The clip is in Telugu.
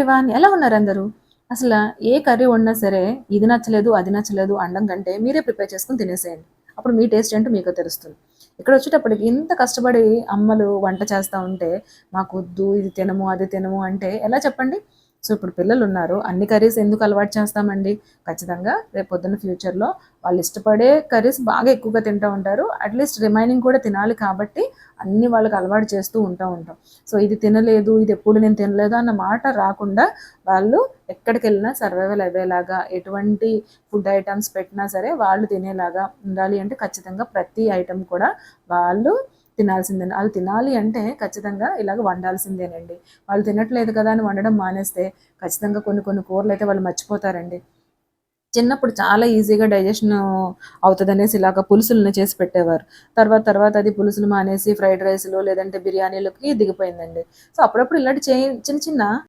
ఎవ్రీవన్, ఎలా ఉన్నారు అందరూ? అసలు ఏ కర్రీ వండినా సరే ఇది నచ్చలేదు, అది నచ్చలేదు అనడం కంటే మీరే ప్రిపేర్ చేసుకొని తినేసేయండి. అప్పుడు మీ టేస్ట్ ఏంటో మీకే తెలుస్తుంది. ఇక్కడ వచ్చేటప్పటికి ఇంత కష్టపడి అమ్మలు వంట చేస్తా ఉంటే మాకొద్దు, ఇది తినము, అది తినము అంటే ఎలా చెప్పండి? సో ఇప్పుడు పిల్లలు ఉన్నారు, అన్ని కర్రీస్ ఎందుకు అలవాటు చేస్తామండి? ఖచ్చితంగా రేపు పొద్దున్న ఫ్యూచర్లో వాళ్ళు ఇష్టపడే కర్రీస్ బాగా ఎక్కువగా తింటూ ఉంటారు. అట్లీస్ట్ రిమైనింగ్ కూడా తినాలి కాబట్టి అన్ని వాళ్ళకి అలవాటు చేస్తూ ఉంటాం. సో ఇది తినలేదు, ఇది ఎప్పుడు నేను తినలేదు అన్న మాట రాకుండా వాళ్ళు ఎక్కడికి వెళ్ళినా సర్వైవల్ అయ్యేలాగా, ఎటువంటి ఫుడ్ ఐటమ్స్ పెట్టినా సరే వాళ్ళు తినేలాగా ఉండాలి అంటే ఖచ్చితంగా ప్రతి ఐటమ్ కూడా వాళ్ళు తినాల్సిందే. వాళ్ళు తినాలి అంటే ఖచ్చితంగా ఇలాగ వండాల్సిందేనండి. వాళ్ళు తినట్లేదు కదా అని వండడం మానేస్తే ఖచ్చితంగా కొన్ని కూరలు అయితే వాళ్ళు మర్చిపోతారండి. చిన్నప్పుడు చాలా ఈజీగా డైజెషన్ అవుతుందనేసి ఇలాగ పులుసులను చేసి పెట్టేవారు. తర్వాత అది పులుసులు మానేసి ఫ్రైడ్ రైస్‌లు లేదంటే బిర్యానీలకి దిగిపోయిందండి. సో అప్పుడప్పుడు ఇలాంటి చిన్న చిన్న